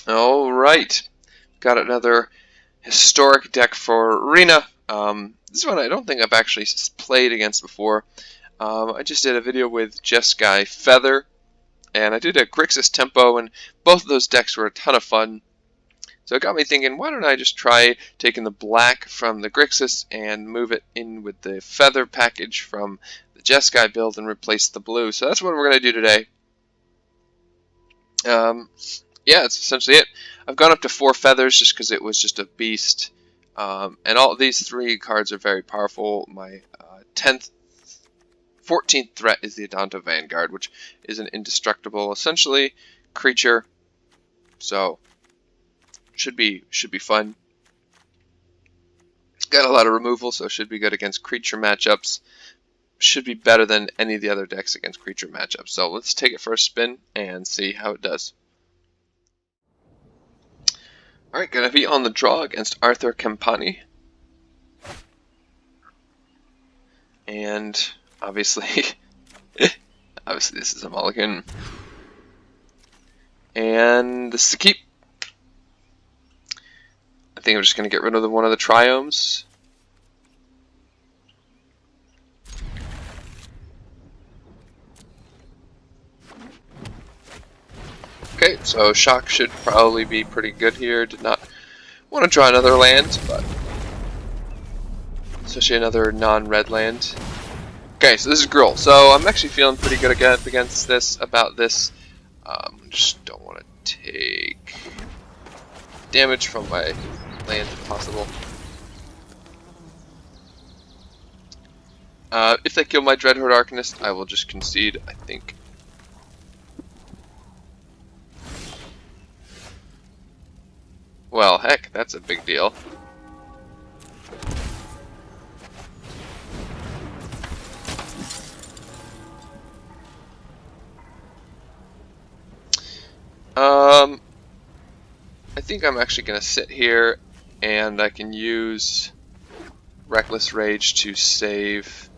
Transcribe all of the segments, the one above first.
Alright, got another historic deck for Arena. This one I don't think I've actually played against before. I just did a video with Jeskai Feather, and I did a Grixis Tempo, and both of those decks were a ton of fun. So it got me thinking, why don't I just try taking the black from the Grixis and move it in with the Feather package from the Jeskai build and replace the blue. So that's what we're going to do today. Yeah, that's essentially it. I've gone up to 4 feathers just because it was just a beast. And all these 3 cards are very powerful. My 14th threat is the Adonto Vanguard, which is an indestructible, essentially, creature. So should be fun. Got a lot of removal, so should be good against creature matchups. Should be better than any of the other decks against creature matchups. So let's take it for a spin and see how it does. Alright, gonna be on the draw against Arthur Campani. And obviously, this is a mulligan. And this is a keep. I think I'm just gonna get rid of one of the triomes. Okay, so shock should probably be pretty good here. Did not want to draw another land, but especially another non-red land. Okay, so this is Gruul. So I'm actually feeling pretty good against this. Just don't want to take damage from my land if possible. If they kill my Dreadhorde Arcanist, I will just concede, I think. Well, heck, that's a big deal. I think I'm actually going to sit here, and I can use Reckless Rage to save.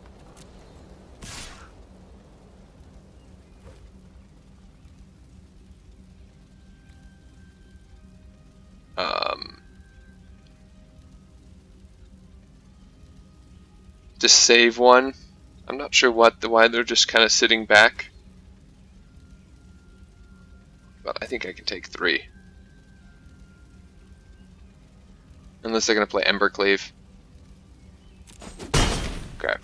To save one. I'm not sure why they're just kind of sitting back, but I think I can take 3. Unless they're going to play Embercleave. Okay.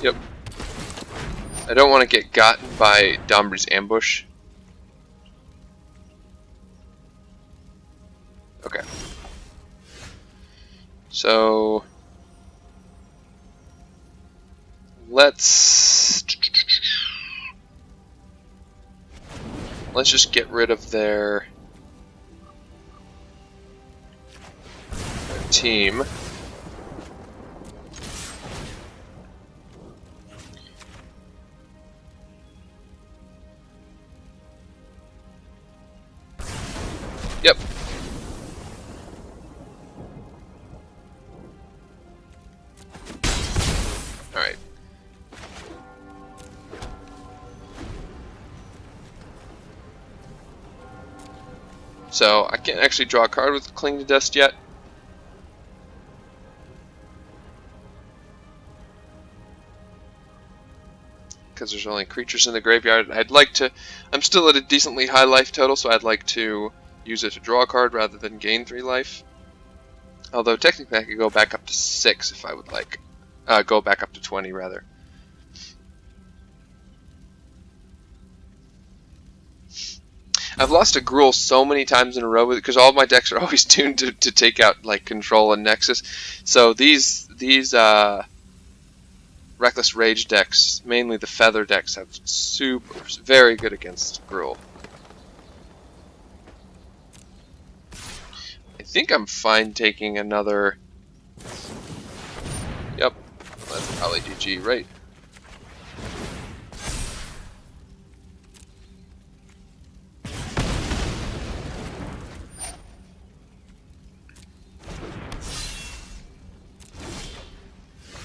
Yep. I don't want to get gotten by Dombri's Ambush. Okay. So let's just get rid of their team. Yep. Alright. So I can't actually draw a card with Cling to Dust yet. Because there's only creatures in the graveyard. I'm still at a decently high life total, so I'd like to use it to draw a card rather than gain 3 life. Although technically I could go back up to 6 if I would like. Go back up to 20 rather. I've lost a Gruul so many times in a row because all of my decks are always tuned to take out like Control and Nexus. So these Reckless Rage decks, mainly the Feather decks, have very good against Gruul. I think I'm fine taking another. Yep, that's probably GG, right?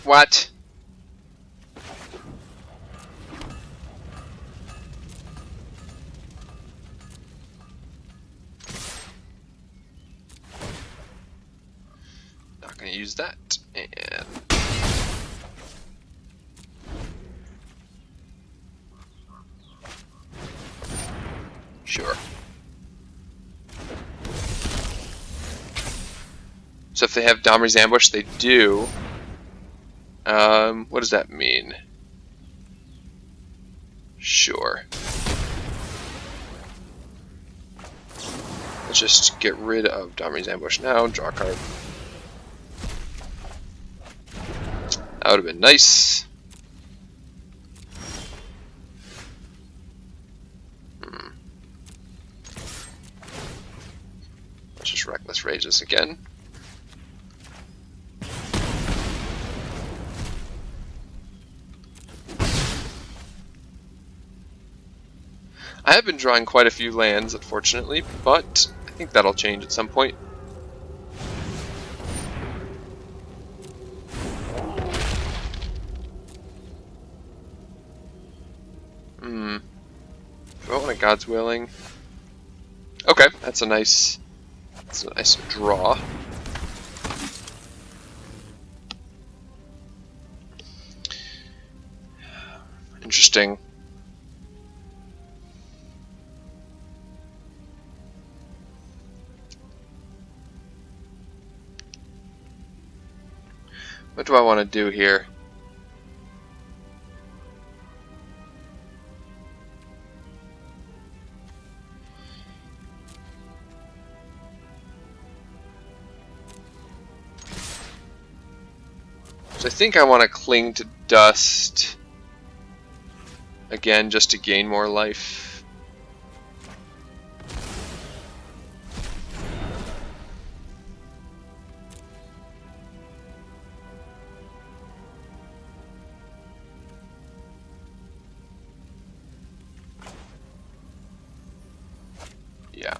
What? use that, and sure. So if they have Domri's Ambush, they do. What does that mean? Sure. Let's just get rid of Domri's Ambush now. Draw a card. That would have been nice. Let's just Reckless Rage this again. I have been drawing quite a few lands, unfortunately, but I think that'll change at some point. Do I want a God's Willing? Okay, that's a nice draw. Interesting. What do I want to do here? So I think I want to cling to Dust again just to gain more life. Yeah.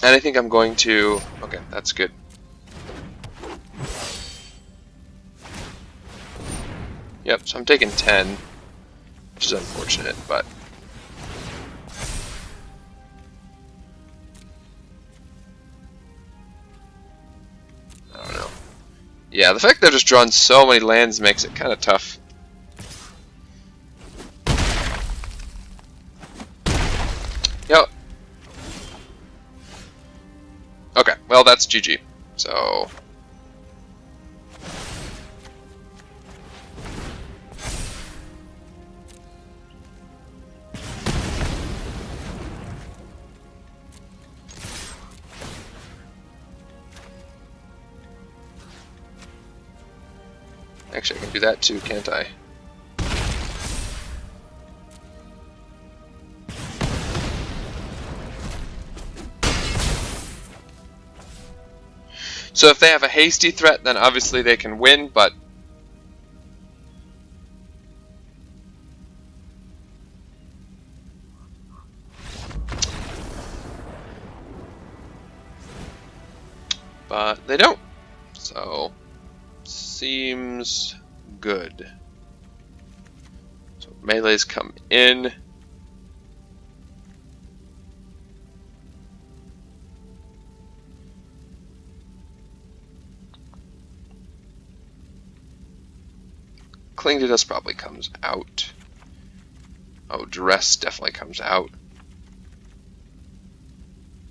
And I think I'm going to... Okay, that's good. Yep, so I'm taking 10, which is unfortunate, but... I don't know. Yeah, the fact that I've just drawn so many lands makes it kind of tough. Yep. Okay, well that's GG. So... Actually, I can do that too, can't I? So if they have a hasty threat, then obviously they can win, but... But they don't. So, seems good. So melees come in. Cling to Dust probably comes out. Oh, Duress definitely comes out.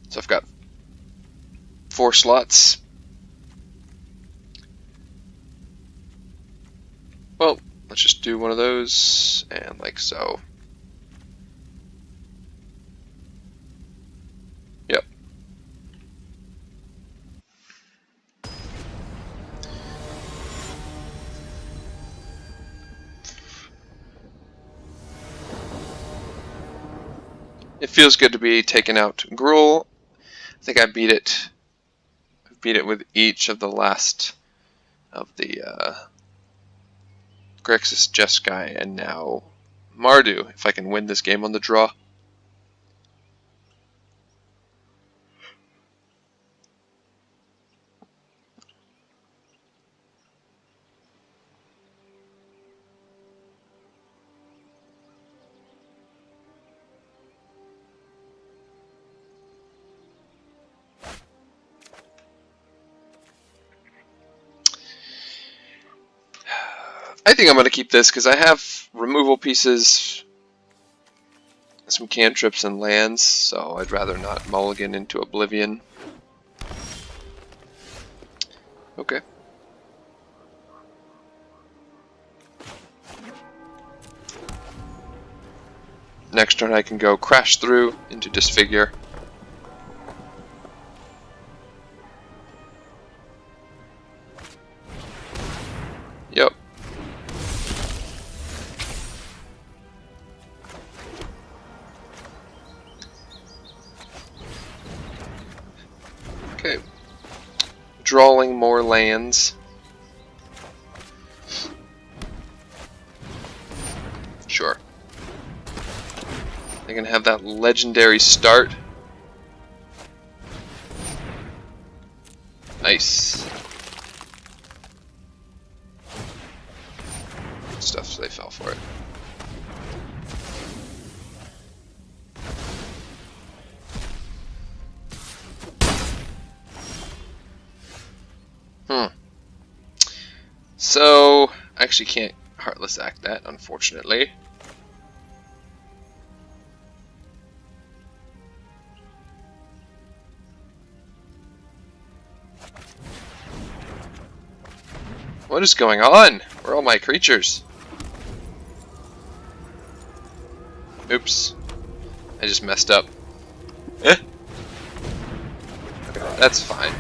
So I've got 4 slots. Well, let's just do one of those, and like so. Yep. It feels good to be taking out Gruul. I think I beat it. I beat it with each of the last of the Grixis, Jeskai, and now Mardu, if I can win this game on the draw. I think I'm going to keep this because I have removal pieces, some cantrips and lands, so I'd rather not mulligan into Oblivion. Okay. Next turn I can go Crash Through into Disfigure. Yep. Okay. Drawing more lands. Sure. I can have that legendary start. Nice. Good stuff, so they fell for it. So, I actually can't Heartless Act that, unfortunately. What is going on? Where are all my creatures? Oops. I just messed up. Eh? Okay, that's fine.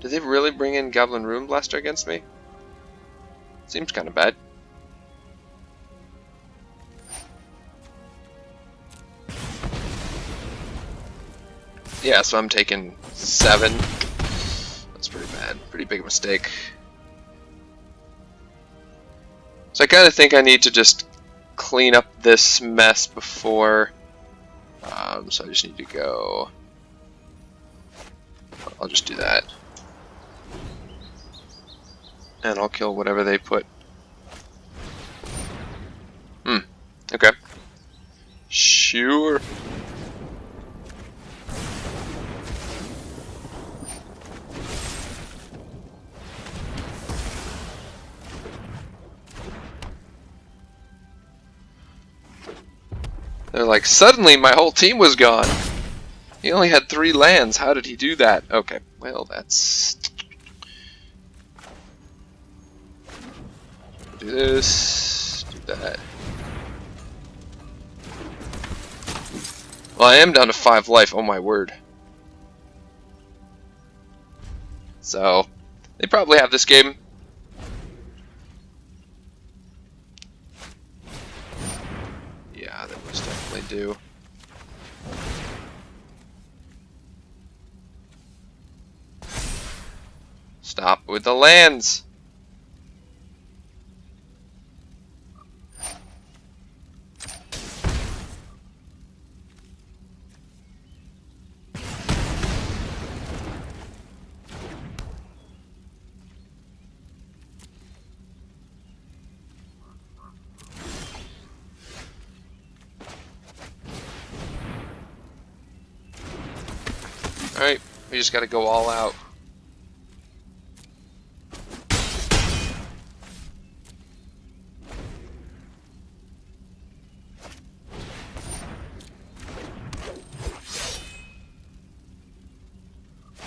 Did they really bring in Goblin Rune Blaster against me? Seems kind of bad. Yeah, so I'm taking 7. That's pretty bad. Pretty big mistake. So I kind of think I need to just clean up this mess before. So I just need to go. I'll just do that. And I'll kill whatever they put. Okay. Sure. They're like, suddenly my whole team was gone. He only had 3 lands. How did he do that? Okay, well, that's... Do this, do that. Well, I am down to 5 life, oh my word. So, they probably have this game. Yeah, they most definitely do. Stop with the lands! Alright, we just gotta go all out.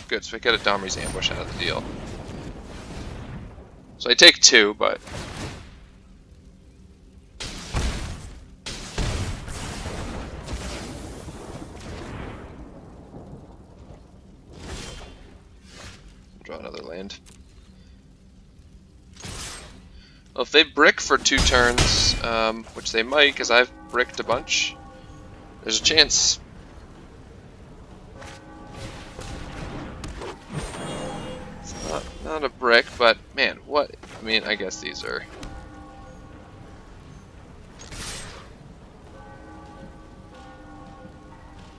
Good, so we get a Domri's Ambush out of the deal. So I take 2, but... Draw another land. Well, if they brick for 2 turns, which they might, because I've bricked a bunch, there's a chance. It's not a brick, but man, what? I mean, I guess these are...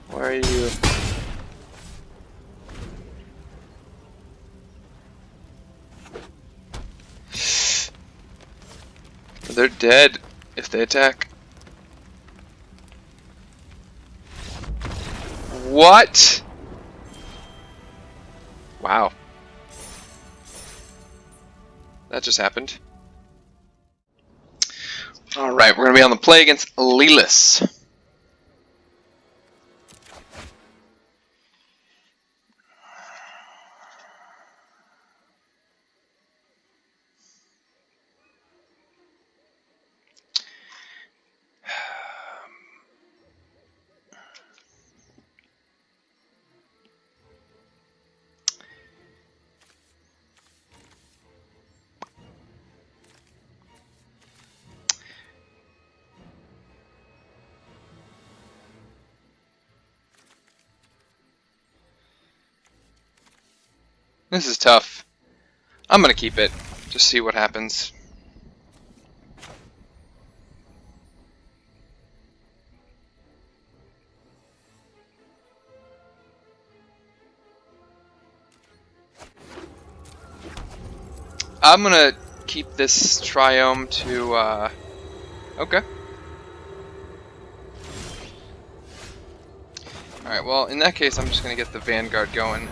Why are you... They're dead if they attack. What? Wow. that just happened. Alright, we're going to be on the play against Lelis. This is tough. I'm going to keep it. Just see what happens. I'm going to keep this Triome to, okay. Alright, well, in that case, I'm just going to get the Vanguard going.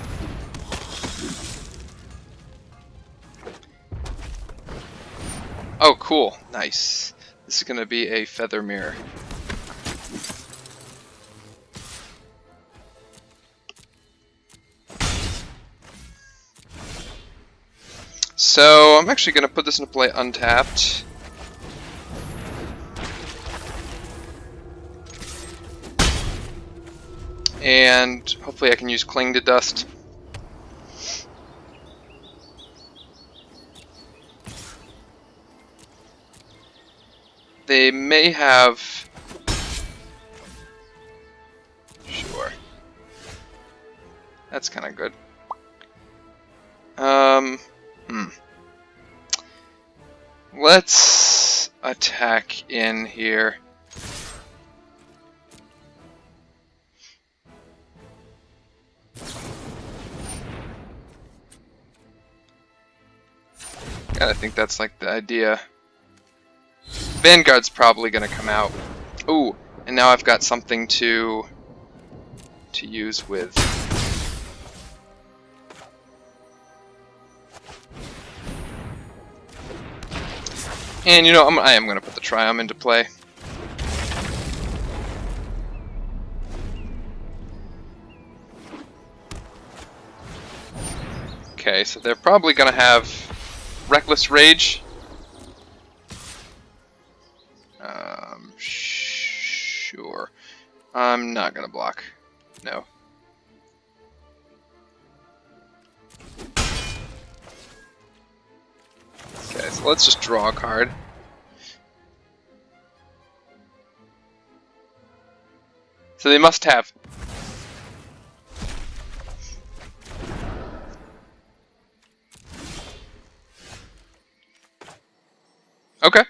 Oh, cool. Nice. This is going to be a Feather Mirror. So, I'm actually going to put this into play untapped. And hopefully I can use Cling to Dust. They may have... Sure. That's kind of good. Let's attack in here. Gotta think that's like the idea. Vanguard's probably gonna come out. Ooh, and now I've got something to use with. And you know, I am gonna put the Triome into play. Okay, so they're probably gonna have Reckless Rage. Sure. I'm not gonna block. No. Okay, so let's just draw a card. So they must have. Okay.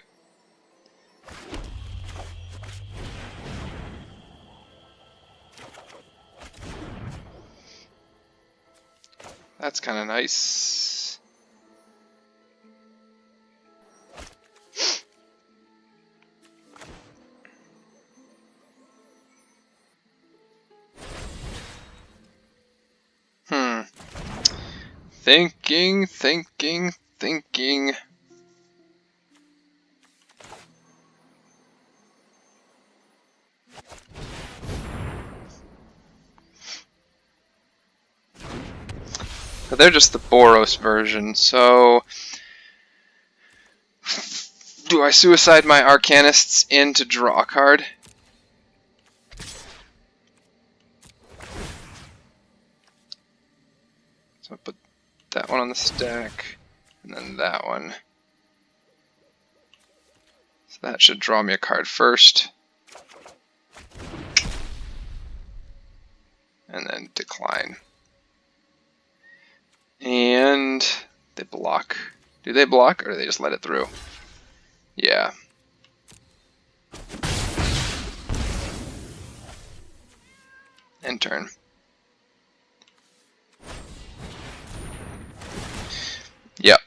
That's kind of nice. Thinking. But they're just the Boros version, so... Do I suicide my Arcanists in to draw a card? So I put that one on the stack, and then that one. So that should draw me a card first. And then decline. And they block. Do they block, or do they just let it through? Yeah. End turn. Yep.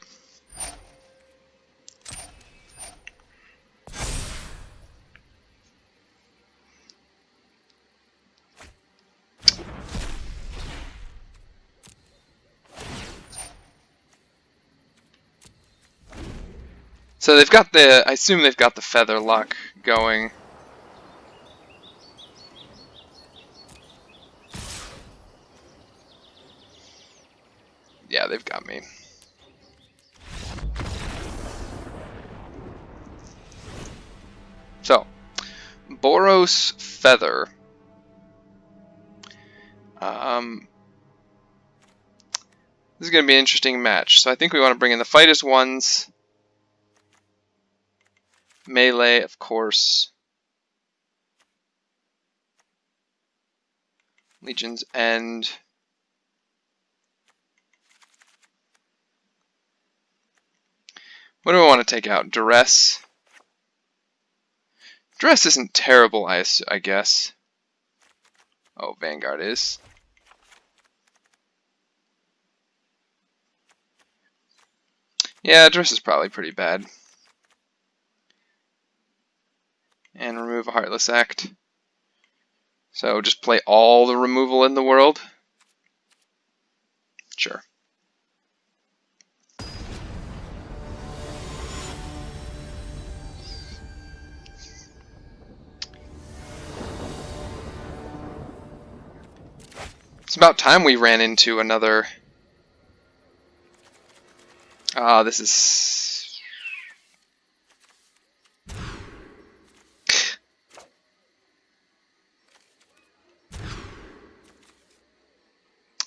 So they've got the, I assume they've got the feather luck going. Yeah, they've got me. So, Boros Feather. This is going to be an interesting match. So I think we want to bring in the Fight as Ones. Melee, of course. Legion's End. What do I want to take out? Duress. Duress isn't terrible, I guess. Oh, Vanguard is. Yeah, Duress is probably pretty bad. And remove a Heartless Act. So just play all the removal in the world? Sure. It's about time we ran into another... Ah, this is...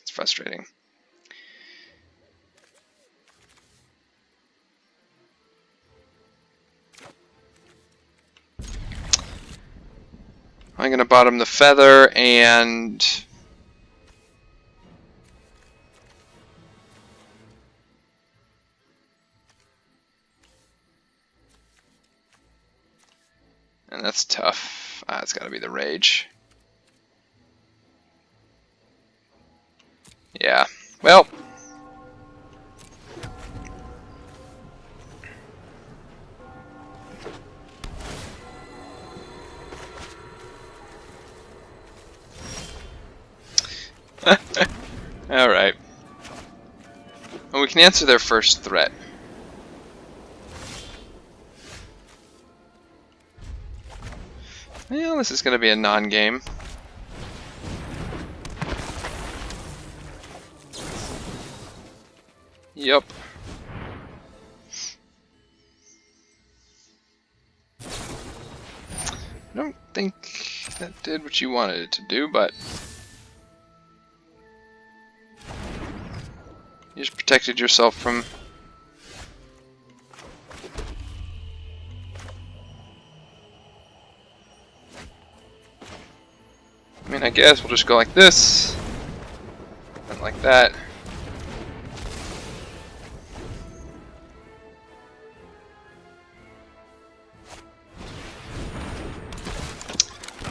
It's frustrating. I'm going to bottom the Feather and... And that's tough. Ah, it's got to be the Rage. Yeah. Well. Alright. Well, we can answer their first threat. Well, this is going to be a non-game. Yup. I don't think that did what you wanted it to do, but... You just protected yourself from... I mean, I guess we'll just go like this, and like that.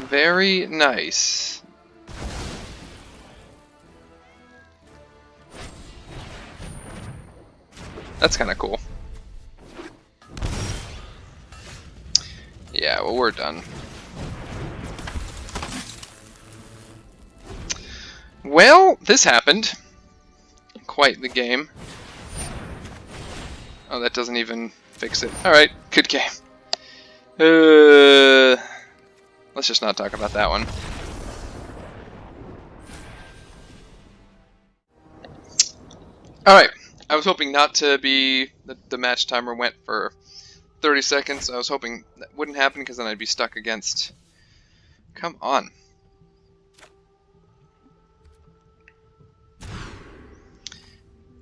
Very nice. That's kind of cool. Yeah, well, we're done. Well, this happened. Quite the game. Oh, that doesn't even fix it. Alright, good game. Let's just not talk about that one. Alright, I was hoping not to be... The match timer went for 30 seconds. I was hoping that wouldn't happen because then I'd be stuck against... Come on.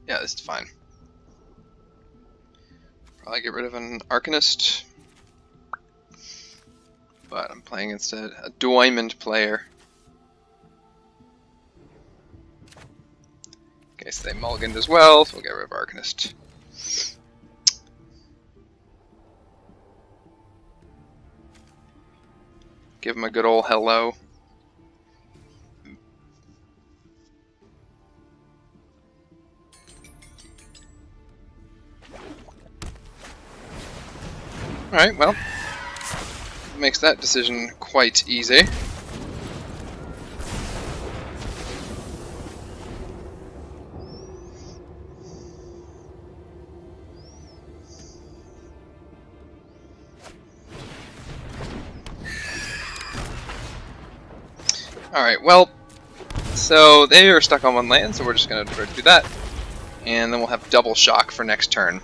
Yeah, this is fine. Probably get rid of an Arcanist. But I'm playing instead a Diamond player. Okay, so they mulliganed as well, so we'll get rid of Arcanist. Give him a good old hello. Alright, well, makes that decision quite easy. Alright, well, so they are stuck on one land, so we're just going to do that. And then we'll have double shock for next turn.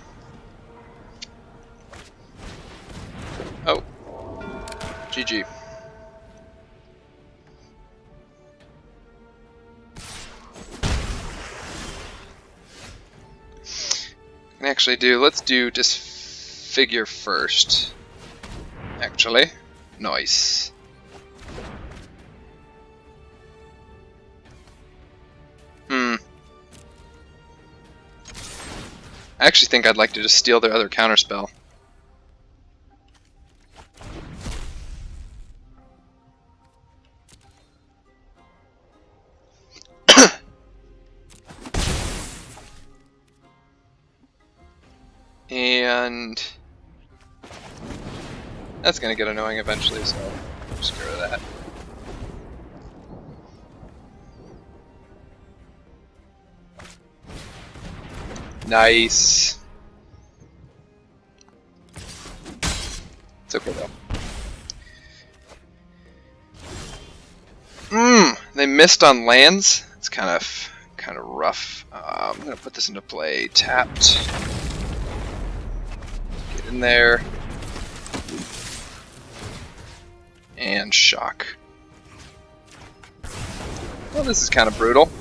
Oh. GG. Let's do disfigure first. Actually. Nice. I actually think I'd like to just steal their other counterspell. And that's gonna get annoying eventually, so just get rid of that. Nice. It's okay though. They missed on lands. It's kind of rough. I'm gonna put this into play. Tapped. Get in there. And shock. Well, this is kind of brutal.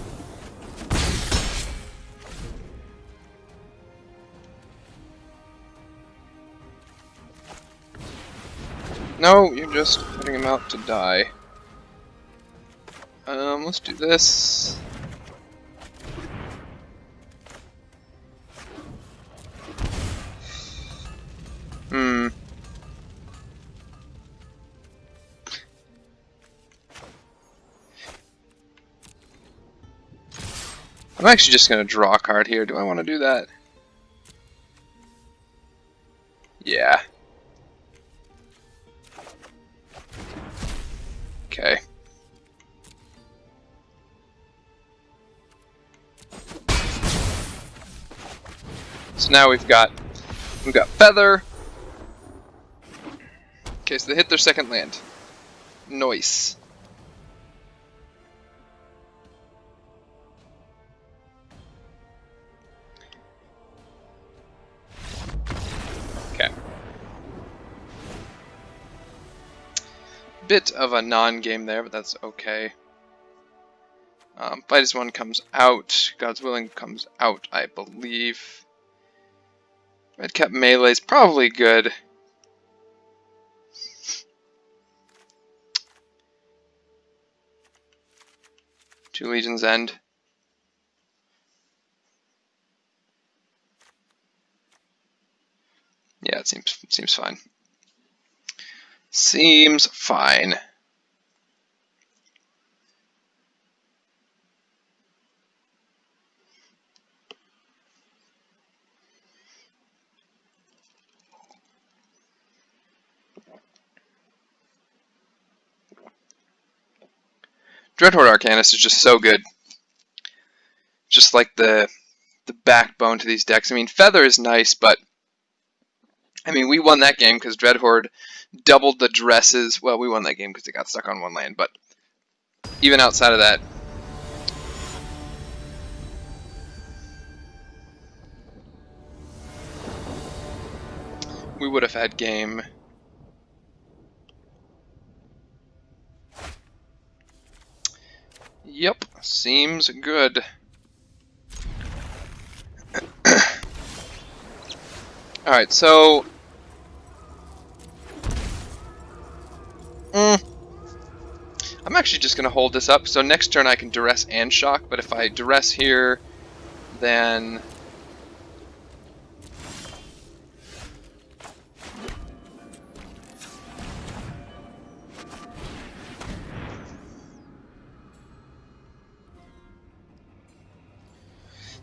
No, you're just putting him out to die. Let's do this. I'm actually just going to draw a card here. Do I want to do that? Yeah. Okay. So now we've got Feather. Okay, so they hit their second land. Nice. Okay. Bit of a non-game there, but that's okay. Fight as one comes out. God's Willing comes out, I believe. Red Cap Melee is probably good. Two Legion's End. Yeah, it seems fine. Seems fine. Dreadhorde Arcanist is just so good. Just like the backbone to these decks. I mean, Feather is nice, but I mean, we won that game because Dreadhorde doubled the dresses. Well, we won that game because it got stuck on one land, but even outside of that, we would have had game. Yep, seems good. Alright, so I'm actually just going to hold this up. So next turn I can duress and shock, but if I duress here, then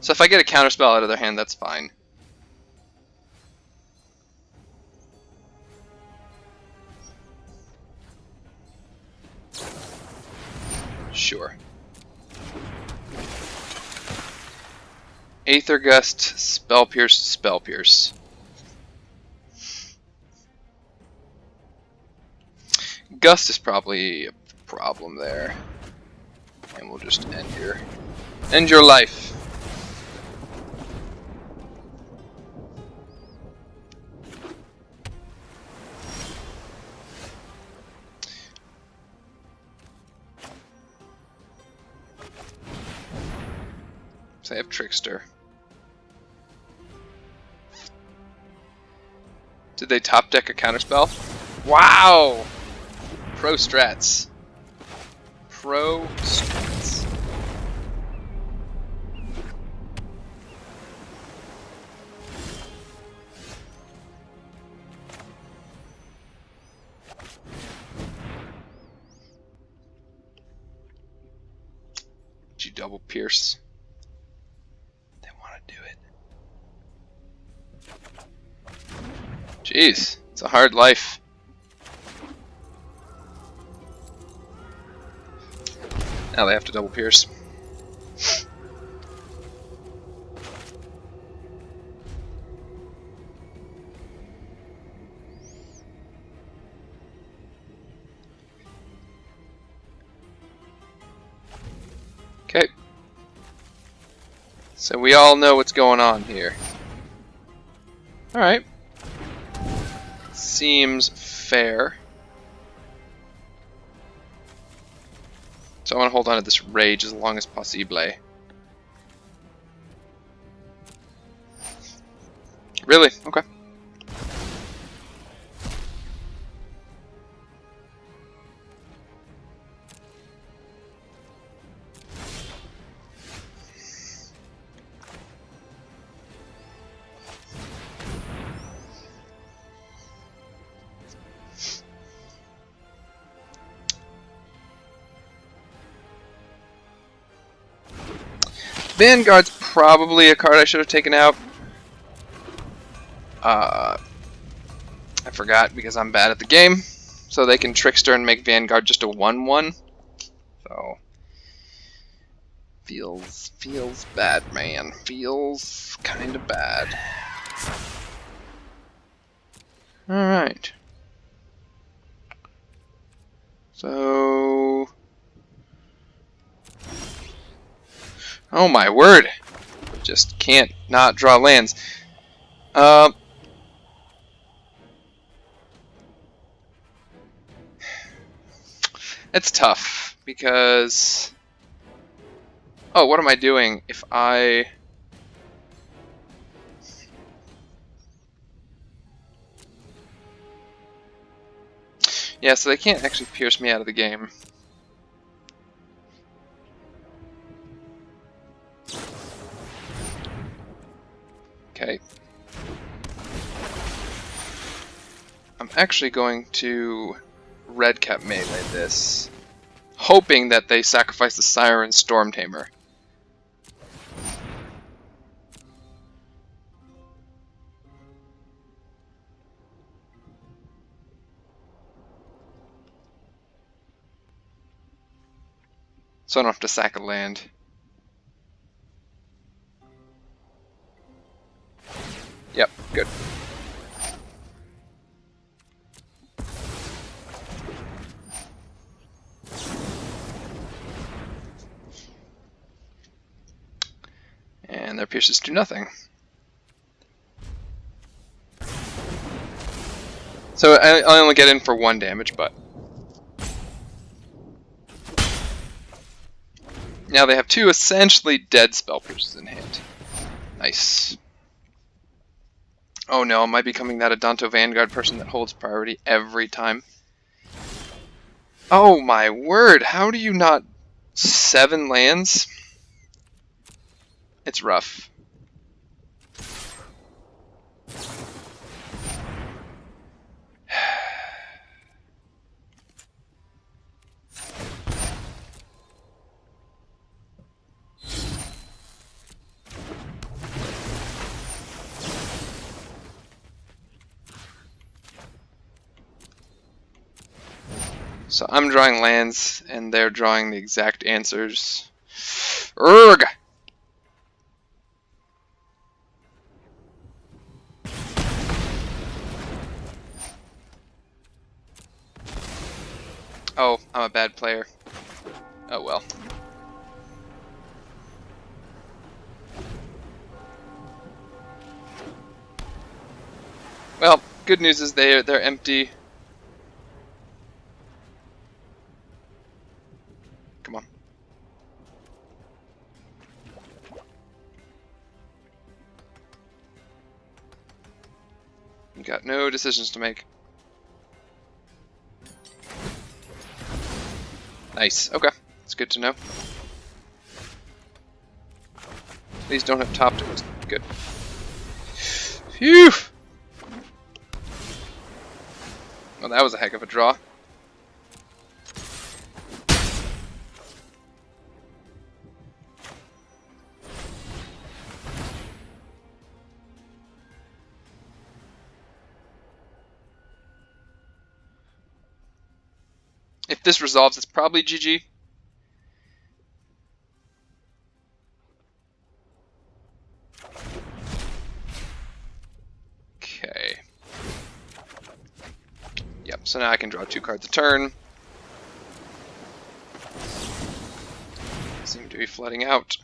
so if I get a counterspell out of their hand, that's fine. Sure. Aether Gust, Spell Pierce, Spell Pierce. Gust is probably a problem there. And we'll just end your life. So I have Trickster. Did they top deck a counterspell? Wow! Pro strats. Pro strats. Did you double pierce? They want to do it. Jeez, it's a hard life. Now they have to double pierce. Okay. So we all know what's going on here. Alright. Seems fair. So I want to hold on to this rage as long as possible. Really? Okay. Vanguard's probably a card I should have taken out. I forgot because I'm bad at the game. So they can Trickster and make Vanguard just a 1/1. So feels bad, man. Feels kind of bad. All right. So, oh my word! Just can't not draw lands. It's tough because, oh, what am I doing if I? Yeah, so they can't actually pierce me out of the game. Okay. I'm actually going to red cap melee this, hoping that they sacrifice the Siren Storm Tamer. So I don't have to sack a land. Yep, good. And their pierces do nothing. So I only get in for 1 damage, but now they have 2 essentially dead spell pierces in hand. Nice. Oh no, am I becoming that Adanto Vanguard person that holds priority every time? Oh my word, how do you not 7 lands? It's rough. So I'm drawing lands, and they're drawing the exact answers. Urgh! Oh, I'm a bad player. Oh well. Good news is they're empty. Come on. You got no decisions to make. Nice. Okay. It's good to know. Please don't have top doors. Good. Phew! Well, that was a heck of a draw. If this resolves, it's probably GG. Okay. Yep, so now I can draw 2 cards a turn. Seem to be flooding out.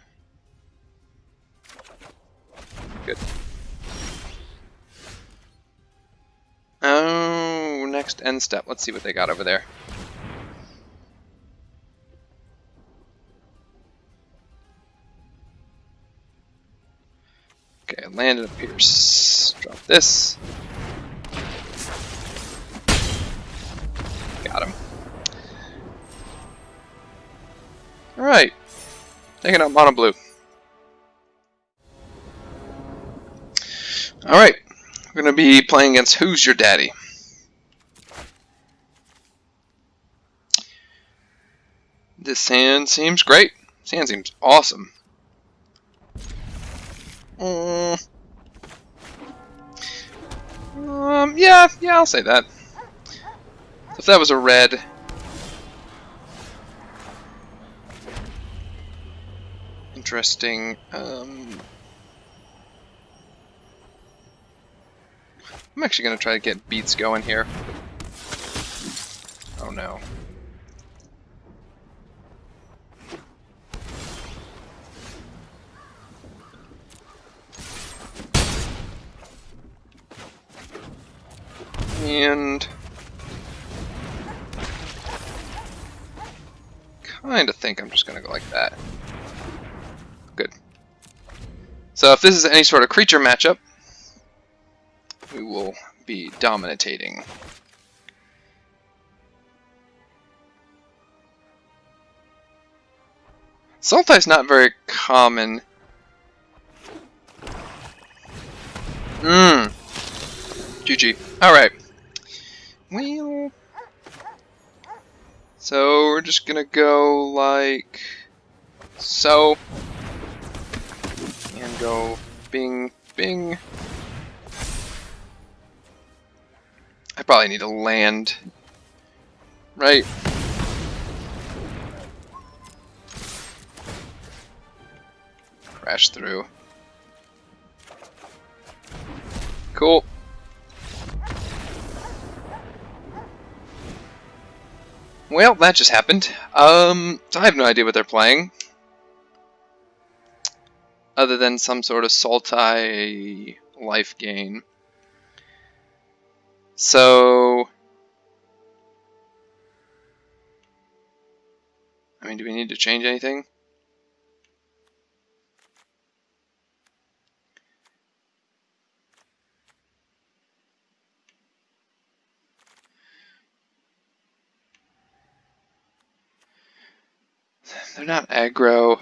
Good. Oh, next end step. Let's see what they got over there. Okay, land and a pierce. Drop this. Got him. Alright. Taking out mono blue. Alright. We're going to be playing against Who's Your Daddy? This hand seems great. This hand seems awesome. Yeah, I'll say that. So if that was a red, interesting. I'm actually gonna try to get beats going here. Oh no. And kind of think I'm just gonna go like that. Good. So if this is any sort of creature matchup, we will be dominating. Sultai is not very common. GG. Alright. Well, so we're just gonna go like so. And go bing, bing. I probably need to land. Right? Crash through. Cool. Well, that just happened. So I have no idea what they're playing. Other than some sort of Sultai life gain. So, I mean, do we need to change anything? They're not aggro.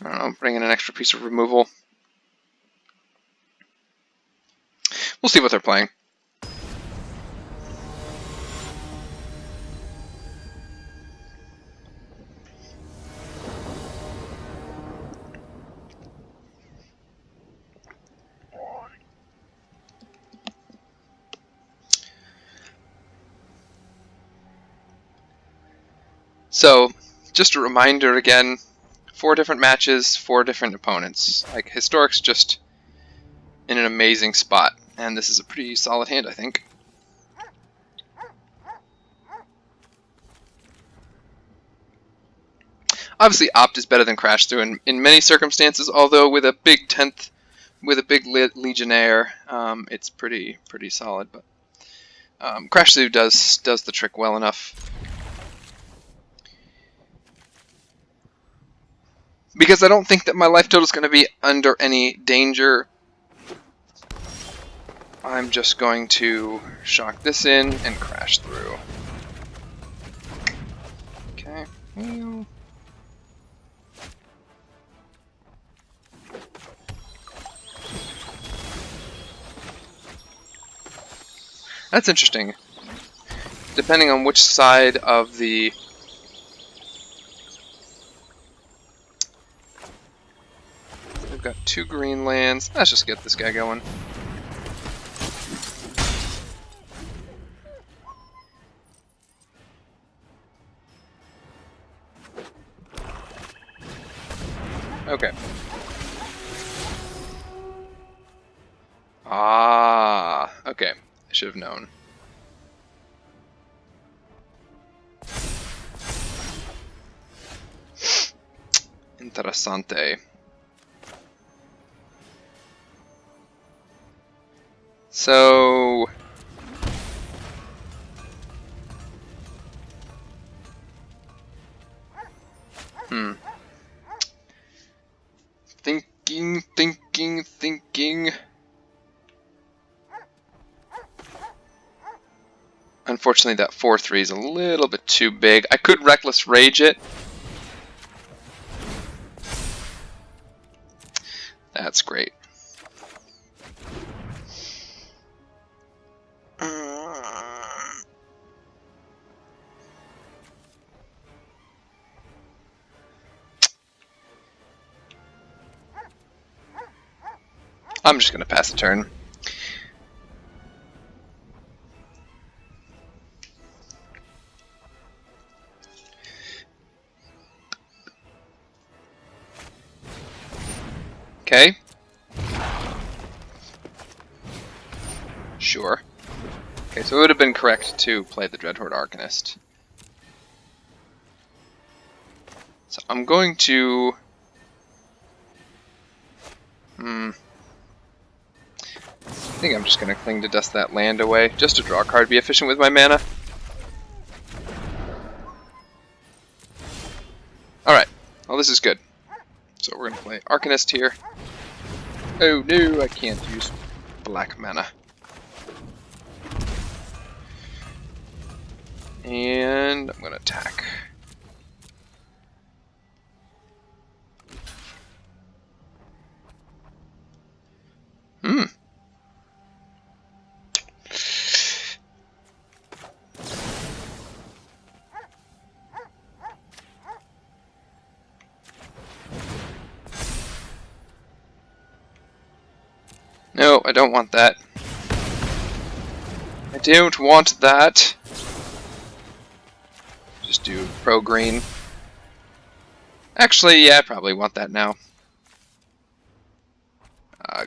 I don't know, bring in an extra piece of removal. We'll see what they're playing. So, just a reminder again, 4 different matches, 4 different opponents. Like, Historic's just in an amazing spot, and this is a pretty solid hand, I think. Obviously, Opt is better than Crash Through in many circumstances, although with a big 10th, with a big Legionnaire, it's pretty solid. But Crash Through does the trick well enough. Because I don't think that my life total is going to be under any danger, I'm just going to shock this in and Crash Through. Okay. That's interesting. Depending on which side of the... We've got 2 green lands. Let's just get this guy going. Okay. Ah, okay. I should have known. Interessante. So... Thinking. Unfortunately, that 4/3 is a little bit too big. I could Reckless Rage it. That's great. I'm just going to pass the turn. Okay. Sure. Okay, so it would have been correct to play the Dreadhorde Arcanist. So I'm going to... I think I'm just going to Cling to Dust that land away, just to draw a card, be efficient with my mana. Alright, well this is good. So we're going to play Arcanist here. Oh no, I can't use black mana. And I'm going to attack. No, I don't want that. I don't want that. Just do pro green. Actually, yeah, I probably want that now.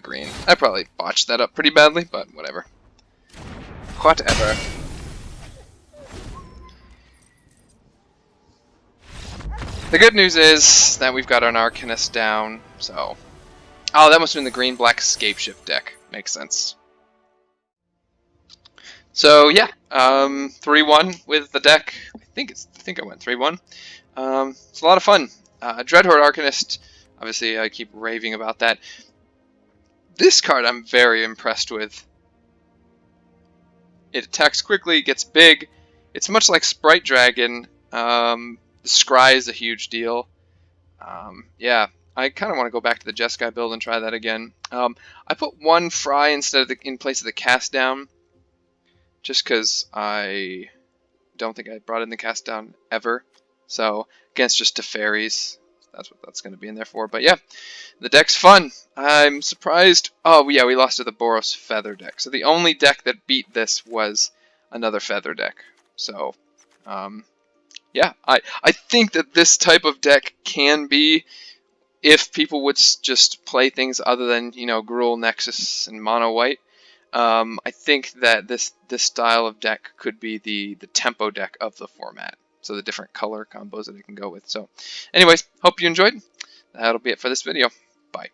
Green. I probably botched that up pretty badly, but whatever. Whatever. The good news is that we've got an Arcanist down, so... Oh, that must have been the green-black Scapeshift deck. Makes sense. So, yeah, 3-1 with the deck. I think I went 3-1. It's a lot of fun. Dreadhorde Arcanist, obviously I keep raving about that. This card I'm very impressed with. It attacks quickly, gets big. It's much like Sprite Dragon. The Scry is a huge deal. Yeah, I kind of want to go back to the Jeskai build and try that again. I put 1 Fry instead of in place of the Cast Down, just because I don't think I brought in the Cast Down ever. So against just Teferis, that's what that's going to be in there for. But yeah, the deck's fun. I'm surprised. Oh yeah, we lost to the Boros Feather deck. So the only deck that beat this was another Feather deck. So yeah, I think that this type of deck can be, if people would just play things other than, you know, Gruul, Nexus, and Mono White. I think that this style of deck could be the tempo deck of the format. So the different color combos that I can go with. So anyways, hope you enjoyed. That'll be it for this video. Bye.